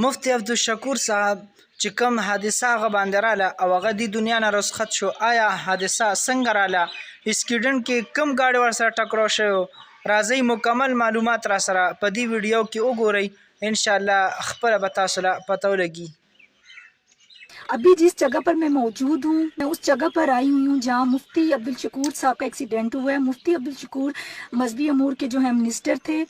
مفتی عبدالشکور صاحب چې کوم حادثه هغه باندې راله او هغه د دنیا نه رخصت شو، آیا حادثه څنګه راله، اسکیډنټ کې کوم گاډي ورسره ټکراو شوی، راځئ مکمل معلومات را سره په دې ویډیو کې وګورئ، انشاءالله خپله به تاسو له پته ولګي. ابھی جس جگہ پر میں موجود ہوں میں اس جگہ پر آئی ہوئی ہوں جہاں مفتی عبدالشکور صاحب کا ایکسیڈنٹ ہوا ہے. مفتی عبدالشکور مذہبی امور کے جو ہیں منسٹر تھے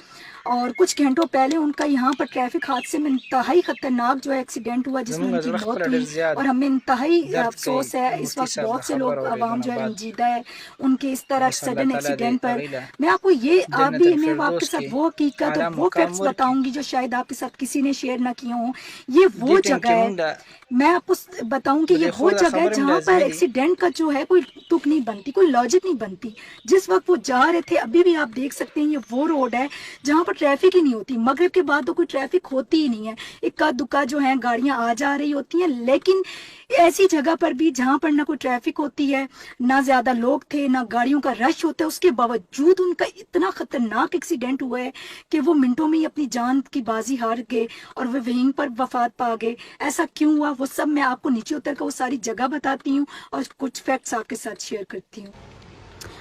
اور کچھ گھنٹوں پہلے ان کا یہاں پر ٹریفک حادثے میں انتہائی خطرناک جو ہے ایکسیڈنٹ ہوا جس میں ان کی موت ہوئی اور ہمیں انتہائی افسوس ہے. اس وقت بہت سے لوگ عوام جو ہے رنجیدہ ہے ان کے اس طرح سڈن ایکسیڈنٹ پر. میں آپ کو یہ آپ کے ساتھ وہ حقیقت اور وہ فیکٹس بتاؤں گی جو شاید آپ کے ساتھ کسی نے شیئر نہ کیے ہوں. یہ وہ جگہ ہے، میں آپ کو بتاؤں کہ یہ وہ جگہ ہے جہاں پر ایکسیڈنٹ کا جو ہے کوئی تک نہیں بنتی، کوئی لاجک نہیں بنتی. جس وقت وہ جا رہے تھے ابھی بھی آپ دیکھ سکتے ہیں یہ وہ روڈ ہے جہاں پر ٹریفک ہی نہیں ہوتی. مغرب کے بعد تو کوئی ٹریفک ہوتی ہی نہیں ہے، اکا دکا جو ہیں گاڑیاں آ جا رہی ہوتی ہیں. لیکن ایسی جگہ پر بھی جہاں پر نہ کوئی ٹریفک ہوتی ہے، نہ زیادہ لوگ تھے، نہ گاڑیوں کا رش ہوتا ہے، اس کے باوجود ان کا اتنا خطرناک ایکسیڈنٹ ہوا ہے کہ وہ منٹوں میں ہی اپنی جان کی بازی ہار گئے اور وہ وہیں پر وفات پا گئے. ایسا کیوں ہوا وہ سب میں آپ کو نیچے اتر کر وہ ساری جگہ بتاتی ہوں اور کچھ فیکٹس آپ کے ساتھ شیئر کرتی ہوں.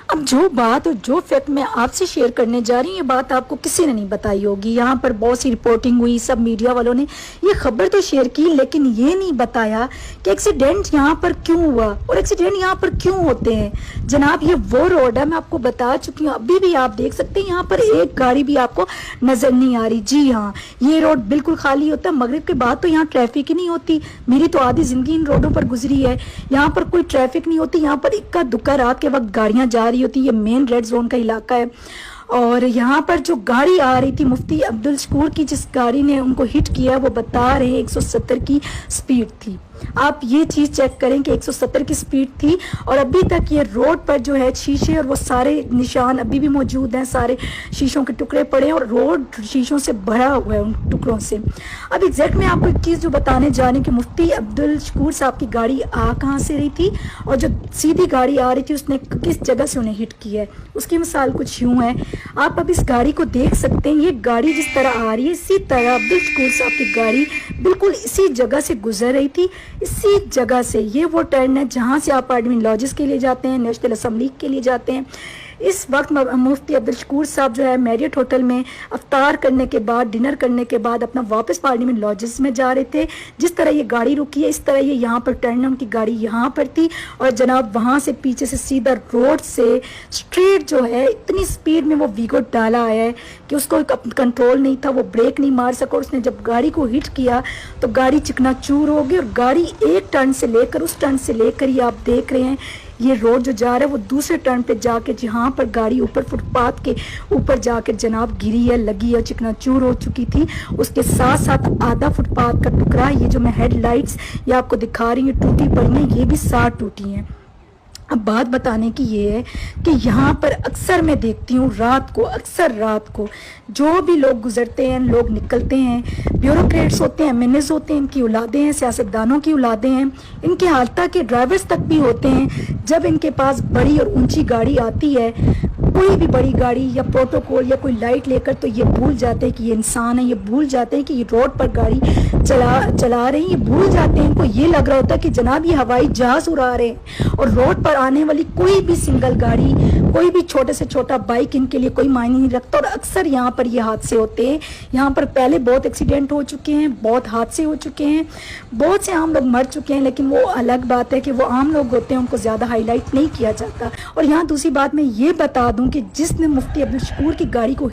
اب جو بات اور جو فیکٹ میں آپ سے شیئر کرنے جا رہی ہوں یہ بات آپ کو کسی نے نہیں بتائی ہوگی. یہاں پر بہت سی رپورٹنگ ہوئی، سب میڈیا والوں نے یہ خبر تو شیئر کی لیکن یہ نہیں بتایا کہ ایکسیڈنٹ یہاں پر کیوں ہوا اور ایکسیڈنٹ یہاں پر کیوں ہوتے ہیں. جناب یہ وہ روڈ ہے، میں آپ کو بتا چکی ہوں، ابھی بھی آپ دیکھ سکتے ہیں یہاں پر ایک گاڑی بھی آپ کو نظر نہیں آ رہی. جی ہاں، یہ روڈ بالکل خالی ہوتا ہے. مغرب کے بعد تو یہاں ٹریفک ہی نہیں ہوتی. میری تو آدھی زندگی ان روڈوں پر گزری ہے، یہاں پر کوئی ٹریفک نہیں ہوتی. یہاں پر اکا دکا رات کے وقت گاڑیاں جا رہی ہوتی. یہ مین ریڈ زون کا علاقہ ہے اور یہاں پر جو گاڑی آ رہی تھی مفتی عبدالشکور کی، جس گاڑی نے ان کو ہٹ کیا وہ بتا رہے ہیں 170 کی سپیڈ تھی. آپ یہ چیز چیک کریں کہ 170 کی سپیڈ تھی اور ابھی تک یہ روڈ پر جو ہے شیشے اور وہ سارے نشان ابھی بھی موجود ہیں. سارے شیشوں کے ٹکڑے پڑے ہیں اور روڈ شیشوں سے بھرا ہوا ہے ان ٹکڑوں سے. اب ایگزیکٹ میں آپ کو ایک چیز جو بتانے جا رہی ہوں کہ مفتی عبدالشکور صاحب کی گاڑی آ کہاں سے رہی تھی اور جو سیدھی گاڑی آ رہی تھی اس نے کس جگہ سے انہیں ہٹ کیا ہے. اس کی مثال کچھ یوں ہے، آپ اب اس گاڑی کو دیکھ سکتے ہیں. یہ گاڑی جس طرح آ رہی ہے اسی طرح عبدالشکور صاحب کی گاڑی بالکل اسی جگہ سے گزر رہی تھی. اسی جگہ سے یہ وہ ٹرن ہے جہاں سے آپ پارلیمنٹ لاجز کے لیے جاتے ہیں، نیشنل اسمبلی کے لیے جاتے ہیں. اس وقت مفتی عبدالشکور صاحب جو ہے میریٹ ہوٹل میں افطار کرنے کے بعد، ڈنر کرنے کے بعد اپنا واپس پارلیمنٹ لاجز میں جا رہے تھے. جس طرح یہ گاڑی رکی ہے اس طرح یہ یہاں پر ٹرن ہے، ان کی گاڑی یہاں پر تھی اور جناب وہاں سے پیچھے سے سیدھا روڈ سے اسٹریٹ جو ہے اتنی سپیڈ میں وہ ویگو ڈالا ہے کہ اس کو کنٹرول نہیں تھا، وہ بریک نہیں مار سکا. اس نے جب گاڑی کو ہٹ کیا تو گاڑی چکنا چور ہو گئی اور گاڑی ایک ٹرن سے لے کر اس ٹرن سے لے کر یہ آپ دیکھ رہے ہیں یہ روڈ جو جا رہا ہے وہ دوسرے ٹرن پہ جا کے جہاں پر گاڑی اوپر فٹ پاتھ کے اوپر جا کے جناب گری ہے، لگی ہے، چکنا چور ہو چکی تھی. اس کے ساتھ ساتھ آدھا فٹ پاتھ کا ٹکڑا، یہ جو میں ہیڈ لائٹس یہ آپ کو دکھا رہی ہوں ٹوٹی پڑی ہیں، یہ بھی 60 ٹوٹی ہیں. اب بات بتانے کی یہ ہے کہ یہاں پر اکثر میں دیکھتی ہوں اکثر رات کو جو بھی لوگ گزرتے ہیں، لوگ نکلتے ہیں، بیوروکریٹس ہوتے ہیں، MNAs ہوتے ہیں، ان کی اولادیں ہیں، سیاستدانوں کی اولادیں ہیں، ان کے حالتہ کے ڈرائیورز تک بھی ہوتے ہیں. جب ان کے پاس بڑی اور اونچی گاڑی آتی ہے، کوئی بھی بڑی گاڑی یا پروٹوکول یا کوئی لائٹ لے کر، تو یہ بھول جاتے ہیں کہ یہ انسان ہے، یہ بھول جاتے ہیں کہ یہ روڈ پر گاڑی چلا رہے ہیں، یہ بھول جاتے ہیں. ان کو یہ لگ رہا ہوتا ہے کہ جناب یہ ہوائی جہاز اڑا رہے ہیں اور روڈ پر آنے والی کوئی بھی سنگل گاڑی، کوئی بھی چھوٹے سے چھوٹا بائک ان کے لیے کوئی معنی نہیں رکھتا. اور اکثر یہاں پر یہ حادثے ہوتے ہیں. یہاں پر پہلے بہت ایکسیڈنٹ ہو چکے ہیں، بہت حادثے ہو چکے ہیں، بہت سے عام لوگ مر چکے ہیں، لیکن وہ الگ بات ہے کہ وہ عام لوگ ہوتے ہیں، ان کو زیادہ ہائی لائٹ نہیں کیا جاتا. اور یہاں دوسری بات میں یہ بتا دوں کہ جس نے مفتی عبدالشکور کی گاڑی کو